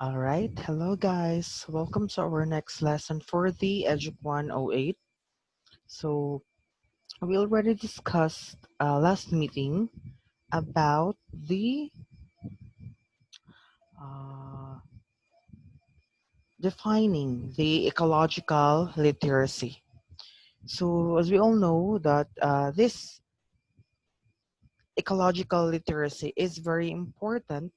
All right, hello guys. Welcome to our next lesson for the EDUC 108. So we already discussed last meeting about the uh, defining the ecological literacy. So as we all know that this ecological literacy is very important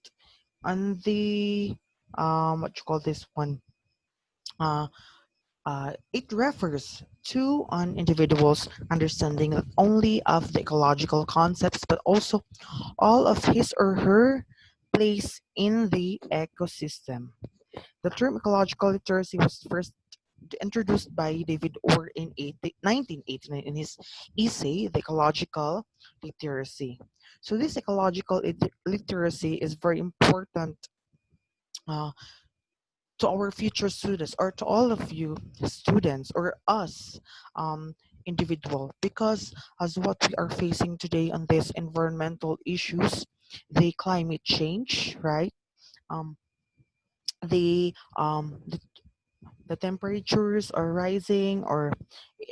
on the what you call this one. Uh, it refers to an individual's understanding not only of the ecological concepts but also all of his or her place in the ecosystem. The term ecological literacy was first introduced by David Orr in 1989 in his essay, The Ecological Literacy. So, this ecological literacy is very important uh, to our future students or to all of you students or us individual, because as what we are facing today on these environmental issues, the climate change, right? um, the temperatures are rising, or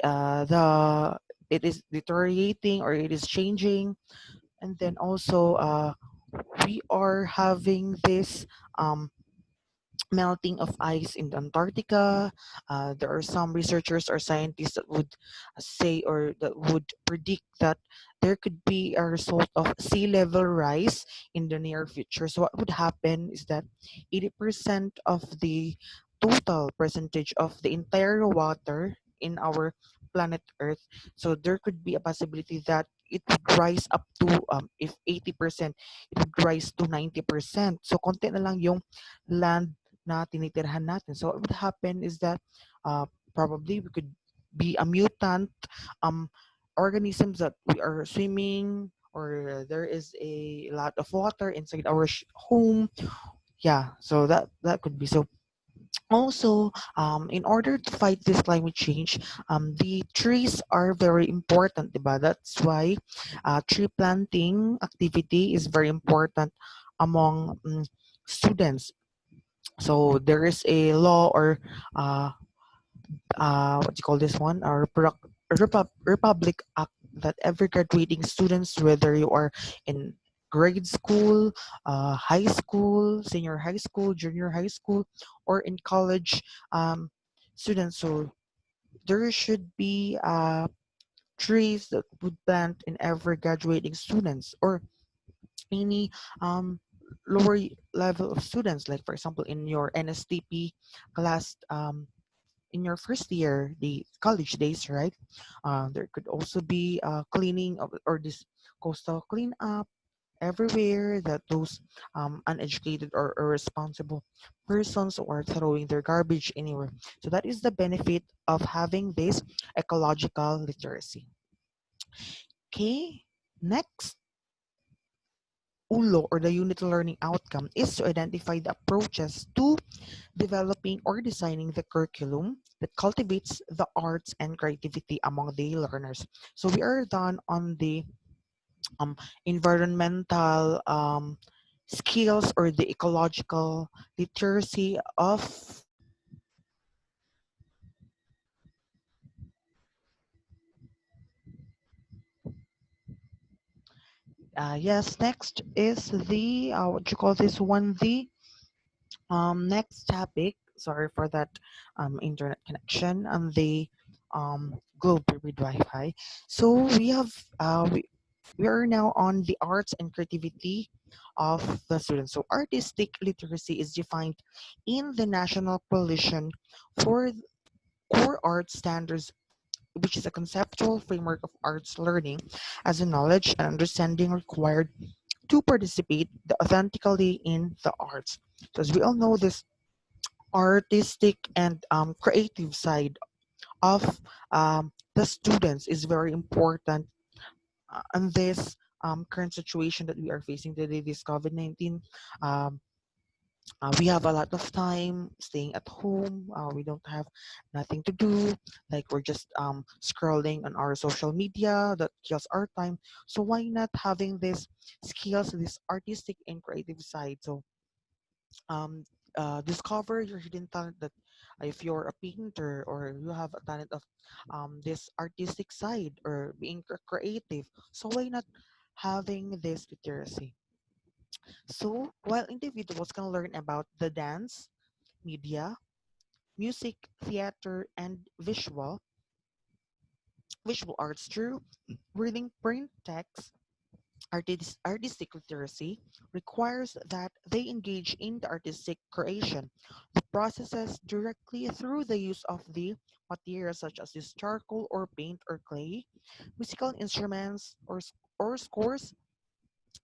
the it is deteriorating or it is changing. And then also we are having this um, melting of ice in Antarctica. There are some researchers or scientists that would say or that would predict that there could be a result of sea level rise in the near future. So what would happen is that 80% of the total percentage of the entire water in our planet Earth, so there could be a possibility that it would rise up to if 80%, it would rise to 90%. So konti na lang yung land na tinitirhan natin. So what would happen is that probably we could be a mutant um, organisms that we are swimming, or there is a lot of water inside our home. Yeah, so that could be. So also, in order to fight this climate change, the trees are very important, diba? That's why tree planting activity is very important among students. So there is a law, or uh, what do you call this one, or Republic Act, that every graduating students, whether you are in grade school, high school, senior high school, junior high school, or in college students, so there should be trees that would plant in every graduating students, or any lower level of students, like for example in your NSTP class, in your first year, the college days, right? There could also be cleaning of, or this coastal cleanup everywhere, that those uneducated or irresponsible persons are throwing their garbage anywhere. So that is the benefit of having this ecological literacy. Okay, next ULO, or the unit learning outcome, is to identify the approaches to developing or designing the curriculum that cultivates the arts and creativity among the learners. So we are done on the environmental skills, or the ecological literacy of yes, next is the what you call this one, the next topic. Sorry for that internet connection on the globe with Wi-Fi. So we have we are now on the arts and creativity of the students. So artistic literacy is defined in the National Coalition for Core Art Standards, which is a conceptual framework of arts learning as a knowledge and understanding required to participate authentically in the arts. So as we all know, this artistic and creative side of the students is very important in this current situation that we are facing today, this COVID-19. Um, we have a lot of time staying at home. We don't have nothing to do. Like we're just scrolling on our social media that kills our time. So why not having this skills, this artistic and creative side? So um, discover your hidden talent, that if you're a painter or you have a talent of this artistic side or being creative, so why not having this literacy? So while individuals can learn about the dance, media, music, theater, and visual arts through reading print text, artistic literacy requires that they engage in the artistic creation, the processes directly through the use of the materials such as this charcoal or paint or clay, musical instruments or scores,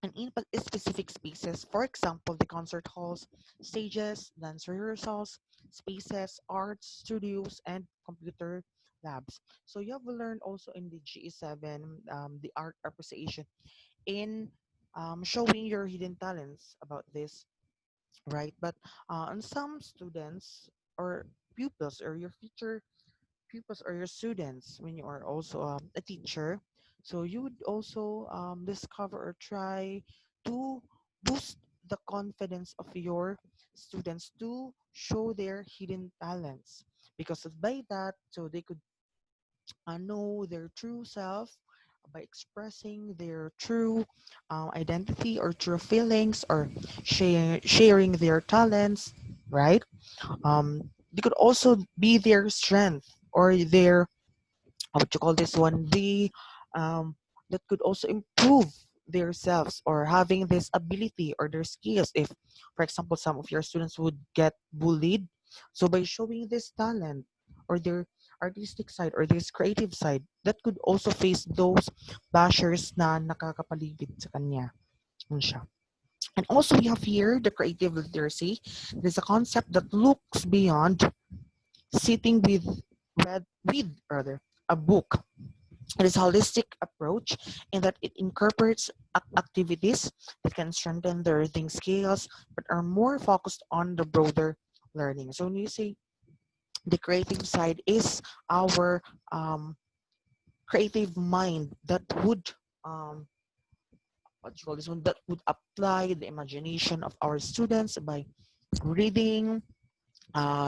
and in specific spaces. For example, the concert halls, stages, dance rehearsals, spaces, art studios, and computer labs. So you have learned also in the GE7 the art appreciation in showing your hidden talents about this, right? But on some students or pupils or your future pupils or your students, when you are also a teacher, so you would also discover or try to boost the confidence of your students to show their hidden talents, because by that, so they could know their true self by expressing their true identity or true feelings, or sharing their talents, right? They could also be their strength or their, what you call this one, the um, that could also improve their selves or having this ability or their skills. If for example some of your students would get bullied, so by showing this talent or their artistic side or this creative side, that could also face those bashers na nakakapaligid sa kanya. Yun siya. And also we have here the creative literacy. It is a concept that looks beyond sitting with rather a book. It is a holistic approach in that it incorporates activities that can strengthen the reading skills but are more focused on the broader learning. So when you say the creative side is our creative mind that would um, what you call this one, that would apply the imagination of our students by reading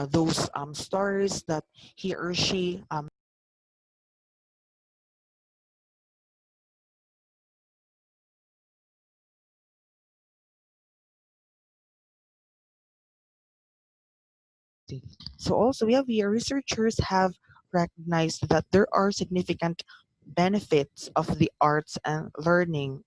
those stories that he or she So also we have here researchers have recognized that there are significant benefits of the arts and learning.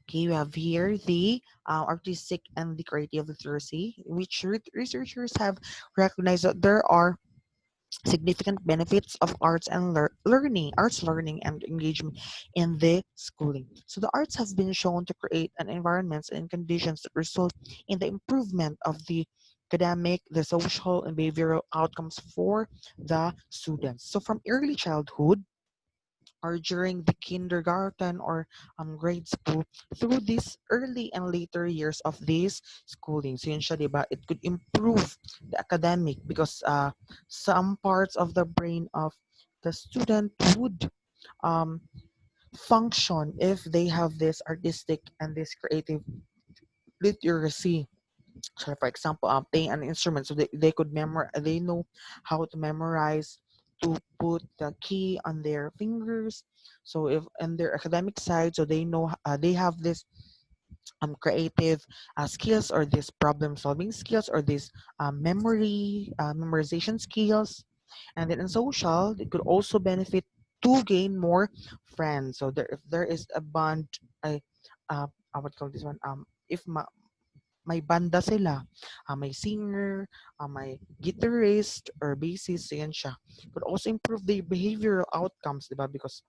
Okay, we have here the artistic and the creative literacy, which researchers have recognized that there are significant benefits of arts and arts learning and engagement in the schooling. So the arts have been shown to create an environments and conditions that result in the improvement of the academic, the social, and behavioral outcomes for the students. So from early childhood or during the kindergarten or grade school, through these early and later years of this schooling. So yun siya, diba? It could improve the academic because some parts of the brain of the student would um, function if they have this artistic and this creative literacy. So for example, playing an instrument, so they could they know how to memorize, to put the key on their fingers. So if on their academic side, so they know they have this creative skills or this problem solving skills or this memorization skills. And then in social, it could also benefit to gain more friends. So there, if there is a band, I would call this one, if may banda sila, may singer, may guitarist or bassist, so yan siya. Could also improve the behavioral outcomes, diba? Because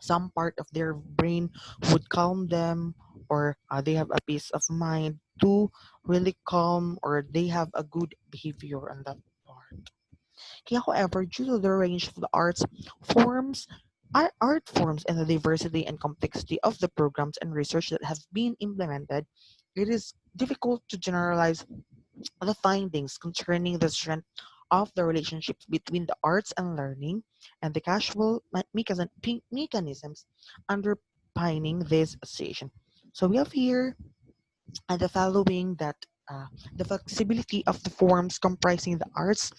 some part of their brain would calm them, or they have a peace of mind to really calm, or they have a good behavior on that part. Okay, however, due to the range of the forms, art forms and the diversity and complexity of the programs and research that have been implemented, it is difficult to generalize the findings concerning the strength of the relationships between the arts and learning and the casual mechanisms underpinning defining this association. So we have here the following that the flexibility of the forms comprising the arts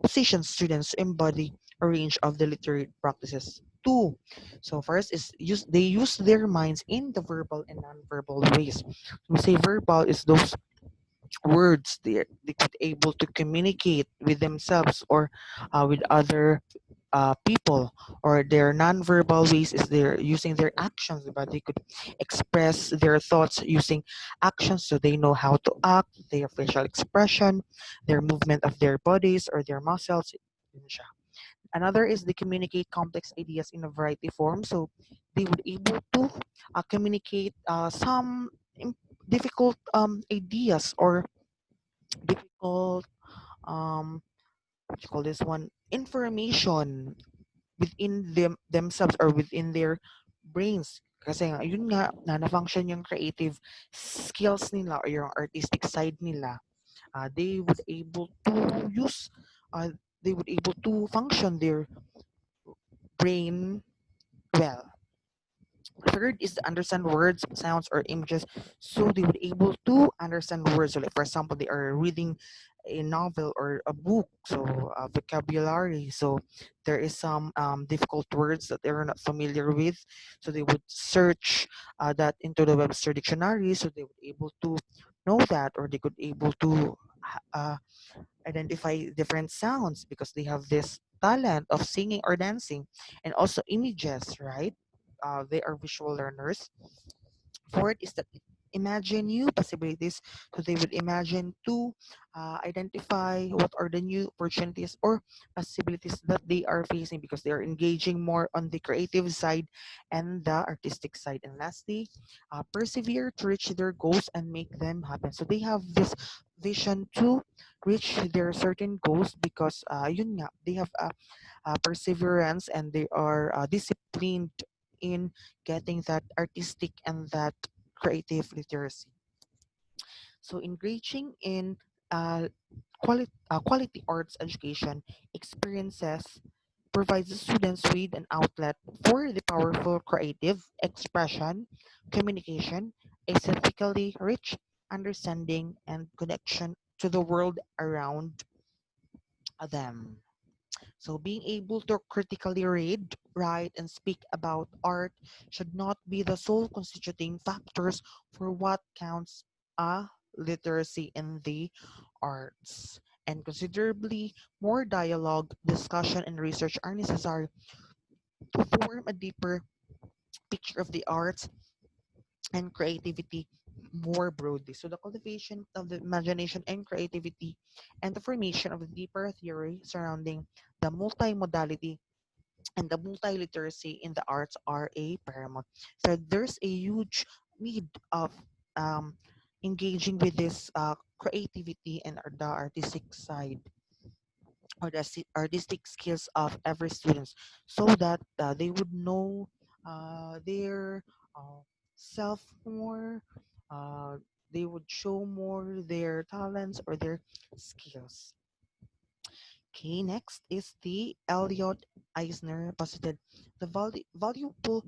positions students to embody a range of the literary practices too. So first is they use their minds in the verbal and non-verbal ways. We say verbal is those words they could able to communicate with themselves or with other people, or their non-verbal ways is they're using their actions, but they could express their thoughts using actions, so they know how to act, their facial expression, their movement of their bodies or their muscles. Yun siya. Another is they communicate complex ideas in a variety of forms, so they would able to communicate some difficult ideas or difficult what you call this one, information within themselves or within their brains. Kasi nga, yun nga, na-function yung creative skills nila or yung artistic side nila. They would able to use, uh, they would able to function their brain well. Third is to understand words, sounds, or images, so they would able to understand words. So, like for example, they are reading a novel or a book, so vocabulary. So there is some difficult words that they're not familiar with, so they would search that into the Webster dictionary, so they would able to know that, or they could able to uh, identify different sounds because they have this talent of singing or dancing, and also images, right? They are visual learners. Fourth is that imagine new possibilities. So they would imagine to identify what are the new opportunities or possibilities that they are facing because they are engaging more on the creative side and the artistic side. And lastly, persevere to reach their goals and make them happen. So they have this vision to reach their certain goals because yun nga, they have perseverance and they are disciplined in getting that artistic and that creative literacy. So engaging in quality arts education experiences provides the students with an outlet for the powerful creative expression, communication, aesthetically rich understanding, and connection to the world around them. So being able to critically read, write, and speak about art should not be the sole constituting factors for what counts a literacy in the arts. And considerably more dialogue, discussion, and research are necessary to form a deeper picture of the arts and creativity more broadly. So the cultivation of the imagination and creativity and the formation of a deeper theory surrounding the multimodality and the multiliteracy in the arts are a paramount. So there's a huge need of um, engaging with this creativity and the artistic side or the artistic skills of every student so that they would know their uh, self more, uh, they would show more their talents or their skills. Okay, next is the Elliot Eisner posited the valuable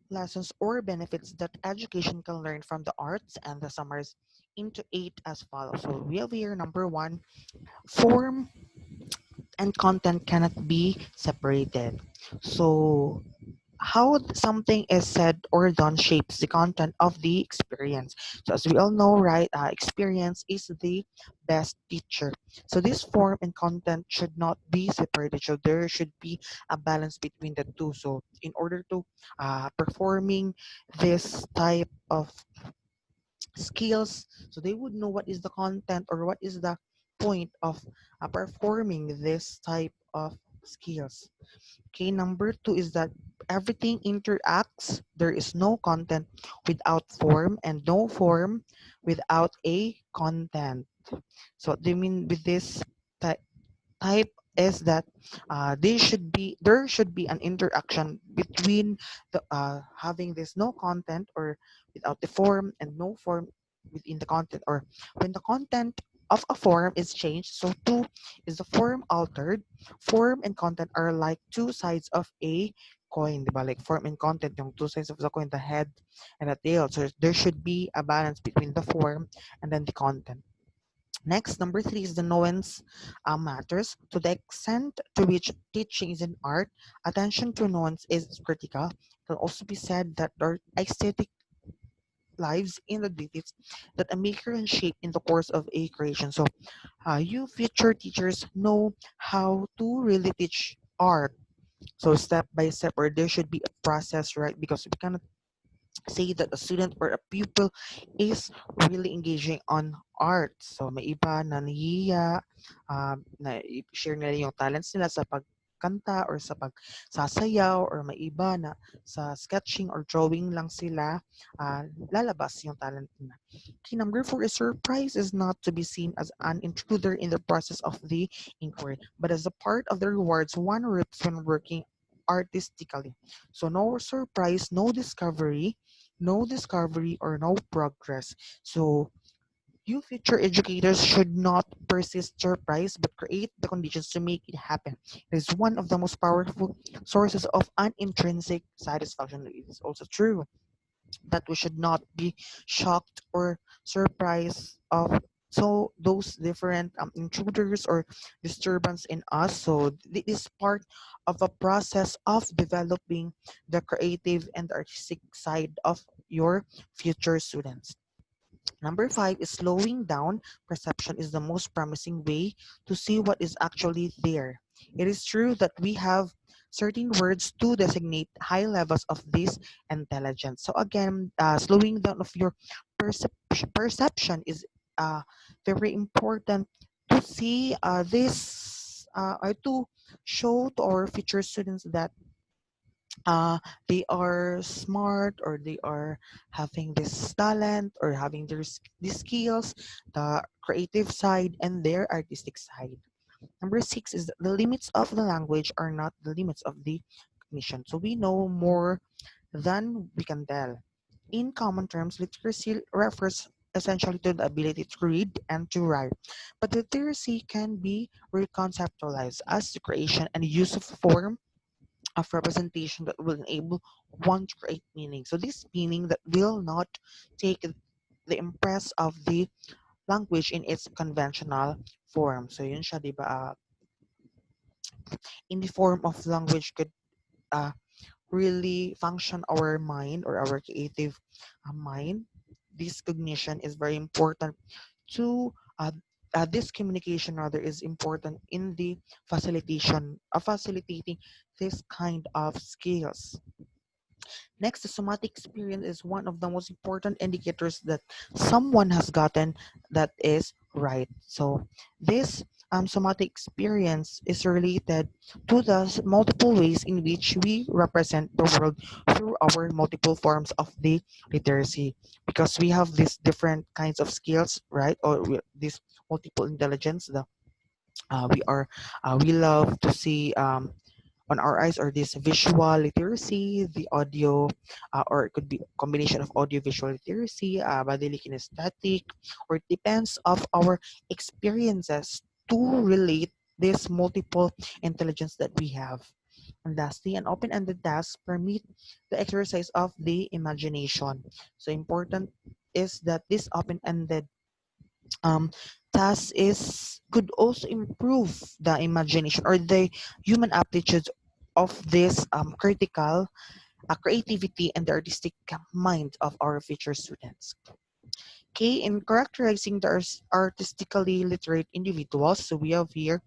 lessons or benefits that education can learn from the arts and the summers into eight as follows. So we have here number one, form and content cannot be separated. So how something is said or done shapes the content of the experience. So as we all know, right, experience is the best teacher. So this form and content should not be separated. So there should be a balance between the two. So in order to performing this type of skills, so they would know what is the content or what is the point of performing this type of skills. Okay, number two is that everything interacts. There is no content without form and no form without a content. So what do you mean with this type is that there should be an interaction between the having this no content or without the form and no form within the content, or when the content of a form is changed, so too is the form altered. Form and content are like two sides of a coin, di ba? Like form and content, yung two sides of the coin, the head and the tail. So there should be a balance between the form and then the content. Next, number three is the nuance matters. To the extent to which teaching is an art, attention to nuance is critical. It can also be said that our aesthetic lives in the details that a maker can shape in the course of a creation. So, you future teachers know how to really teach art. So step by step, or there should be a process, right? Because we cannot say that a student or a pupil is really engaging on art. So may iba na nahihiya, na share nila yung talents nila sa pagkanta or sa pagsasayaw, or may iba na sa sketching or drawing lang sila lalabas yung talent nila. Okay, number four is surprise is not to be seen as an intruder in the process of the inquiry, but as a part of the rewards one reaps when working artistically. So no surprise, no discovery or no progress. So you future educators should not persist surprise but create the conditions to make it happen. It is one of the most powerful sources of an intrinsic satisfaction. It is also true that we should not be shocked or surprised of so those different intruders or disturbance in us. So this is part of a process of developing the creative and artistic side of your future students. Number five is slowing down perception is the most promising way to see what is actually there. It is true that we have certain words to designate high levels of this intelligence. So again, slowing down of your perception is very important to see this or to show to our future students that uh, they are smart or they are having this talent or having these skills, the creative side and their artistic side. Number six is that the limits of the language are not the limits of the cognition. So we know more than we can tell. In common terms, literacy refers essentially to the ability to read and to write. But literacy can be reconceptualized as the creation and use of form of representation that will enable one to create meaning. So this meaning that will not take the impress of the language in its conventional form. So yun siya, di ba? In the form of language could uh, really function our mind or our creative mind. This cognition is very important to this communication rather is important in the facilitating this kind of skills. Next, the somatic experience is one of the most important indicators that someone has gotten that is right. So this somatic experience is related to the multiple ways in which we represent the world through our multiple forms of the literacy. Because we have these different kinds of skills, right? Or this multiple intelligence. We love to see on our eyes are this visual literacy, the audio, or it could be a combination of audio visual literacy, bodily kinesthetic, or it depends of our experiences to relate this multiple intelligence that we have. And lastly, an open-ended task permit the exercise of the imagination. So important is that this open-ended um, task is could also improve the imagination or the human aptitudes of this critical creativity and the artistic mind of our future students. Okay, in characterizing the artistically literate individuals, so we have here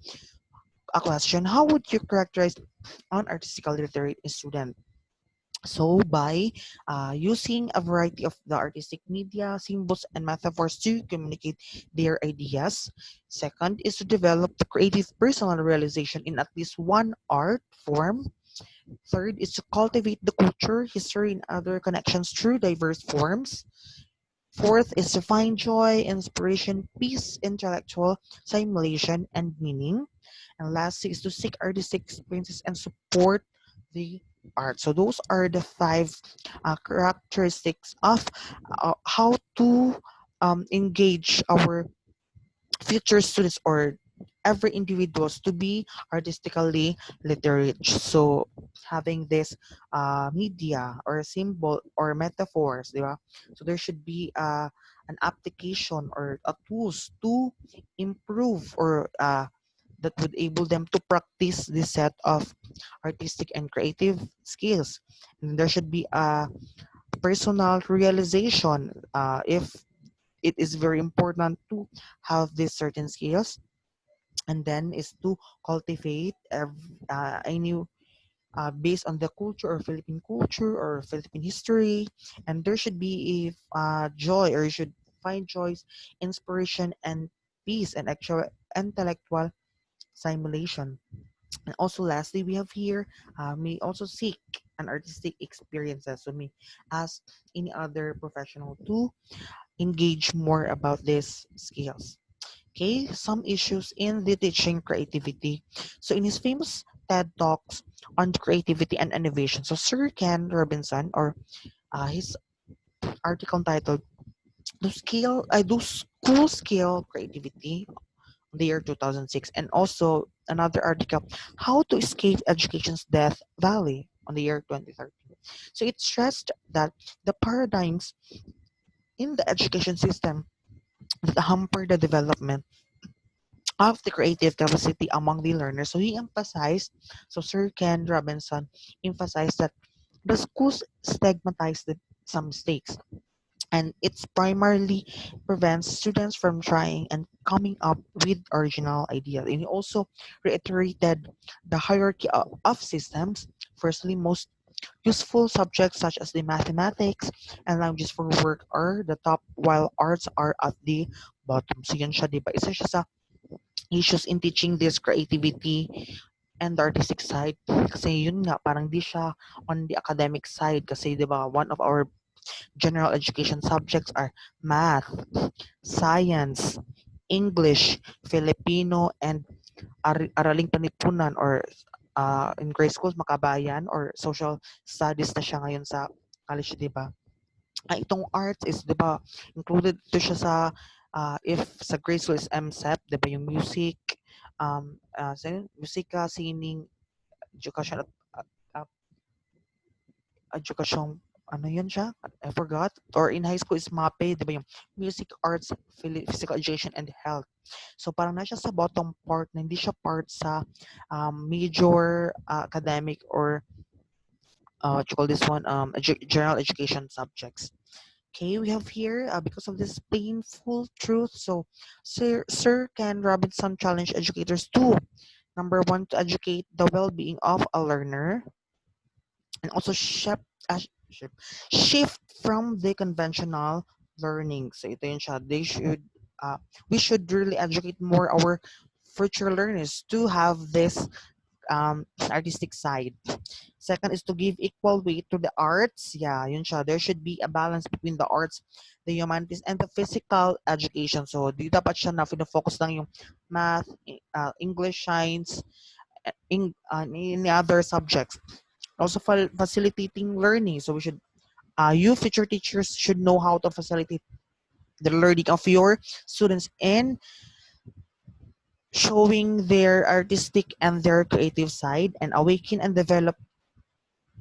a question: how would you characterize an artistically literate student? So by using a variety of the artistic media, symbols, and metaphors to communicate their ideas. Second is to develop the creative personal realization in at least one art form. Third is to cultivate the culture, history, and other connections through diverse forms. Fourth is to find joy, inspiration, peace, intellectual stimulation, and meaning. And lastly is to seek artistic experiences and support the art. So those are the five characteristics of how to engage our future students or every individuals to be artistically literate. So having this media or symbol or metaphors, di ba? So there should be an application or a tools to improve or that would able them to practice this set of artistic and creative skills. And there should be a personal realization if it is very important to have these certain skills, and then is to cultivate any based on the culture or Philippine culture or Philippine history. And there should be a joy, or you should find joy, inspiration, and peace and actual intellectual simulation. And also, lastly, we have here may also seek an artistic experiences. So may ask any other professional to engage more about these skills. Okay, some issues in the teaching creativity. So in his famous TED Talks on creativity and innovation, so Sir Ken Robinson, or his article titled "Those School Scale Creativity," the year 2006, and also another article, "How to Escape Education's Death Valley," on the year 2013. So it stressed that the paradigms in the education system that hamper the development of the creative capacity among the learners. So he emphasized, so Sir Ken Robinson emphasized that the schools stigmatize some mistakes, and it's primarily prevents students from trying and coming up with original ideas. And he also reiterated the hierarchy of systems. Firstly, most useful subjects such as the mathematics and languages for work are the top, while arts are at the bottom. So yun siya, di ba? Isa siya sa issues in teaching this creativity and the artistic side. Kasi yun nga, parang di siya on the academic side. Kasi di ba, one of our general education subjects are math, science, English, Filipino, and araling panlipunan, or in grade schools, makabayan or social studies na siya ngayon sa college, di ba? Itong arts is, di ba, included to siya sa, if sa grade school is MSEP, di ba, yung music, musika, singing, education, uh, education, ano yun siya? I forgot. Or in high school is MAPE, di ba, yung music, arts, physical education, and health. So parang na siya sa bottom part, na hindi siya part sa major academic or what you call this one, general education subjects. Okay, we have here, because of this painful truth, so Sir Ken Robinson challenged educators to, number one, to educate the well-being of a learner, and also shift, shift from the conventional learning. So ito yun siya, uh, we should really educate more our future learners to have this artistic side. Second is to give equal weight to the arts. Yeah, yun siya. There should be a balance between the arts, the humanities, and the physical education. So, di dapat siya na focus lang yung math, English, science, any other subjects. Also, facilitating learning. So, we should, you future teachers should know how to facilitate the learning of your students and showing their artistic and their creative side, and awaken and develop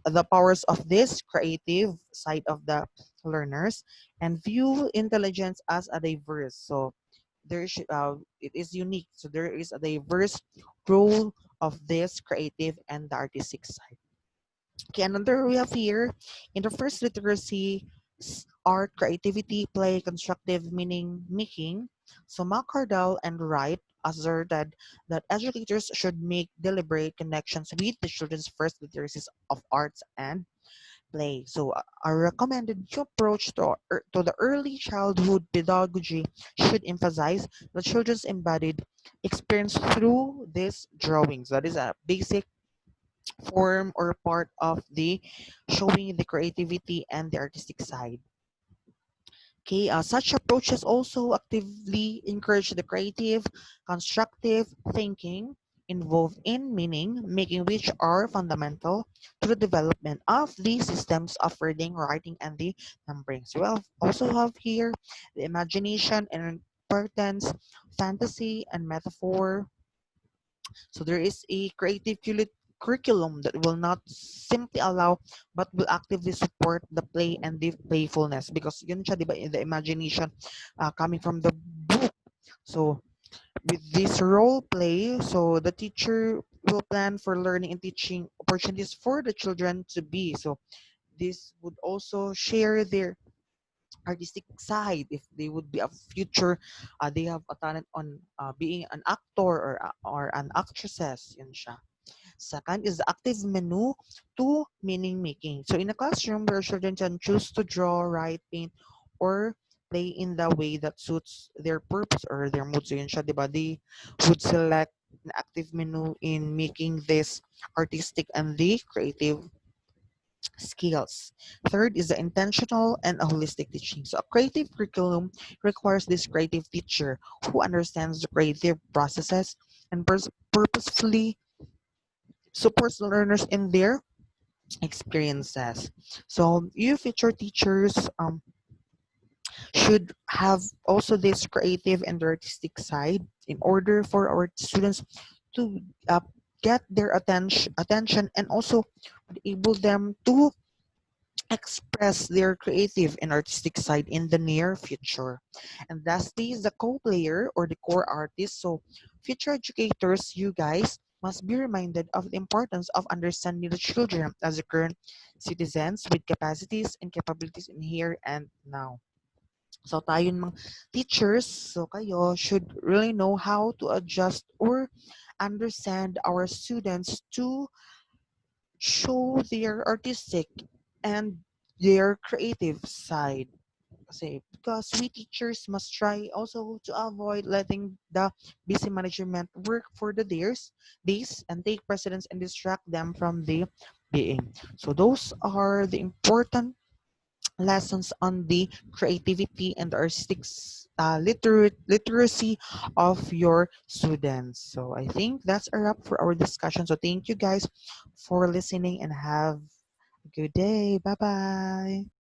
the powers of this creative side of the learners, and view intelligence as a diverse. So it is unique. So there is a diverse role of this creative and the artistic side. Okay, another we have here in the first literacy, art, creativity, play, constructive meaning making. So McCardell and Wright asserted that educators should make deliberate connections with the children's first literacies of arts and play. So a recommended approach to the early childhood pedagogy should emphasize the children's embodied experience through these drawings. That is a basic form or part of the showing the creativity and the artistic side. Okay, such approaches also actively encourage the creative, constructive thinking involved in meaning making, which are fundamental to the development of the systems of reading, writing, and the numbering. So also have here the imagination and importance, fantasy and metaphor. So there is a creative curriculum that will not simply allow but will actively support the play and the playfulness, because yun siya, di ba, the imagination coming from the book. So with this role play, so the teacher will plan for learning and teaching opportunities for the children to be. So this would also share their artistic side if they would be a future, they have a talent on being an actor or an actresses, yun siya. Second is the active menu to meaning making. So in a classroom where children can choose to draw, write, paint, or play in the way that suits their purpose or their mood. So yun siya, di ba? They would select an active menu in making this artistic and the creative skills. Third is the intentional and a holistic teaching. So a creative curriculum requires this creative teacher who understands the creative processes and purposefully supports the learners in their experiences. So you future teachers should have also this creative and artistic side in order for our students to get their attention and also enable them to express their creative and artistic side in the near future. And lastly is the co-player or the core artist. So future educators, you guys, must be reminded of the importance of understanding the children as the current citizens with capacities and capabilities in here and now. So tayo mga teachers, so kayo should really know how to adjust or understand our students to show their artistic and their creative side. Kasi because we teachers must try also to avoid letting the busy management work for the days and take precedence and distract them from the being. So those are the important lessons on the creativity and artistic literacy of your students. So I think that's a wrap for our discussion. So thank you guys for listening and have a good day. Bye bye.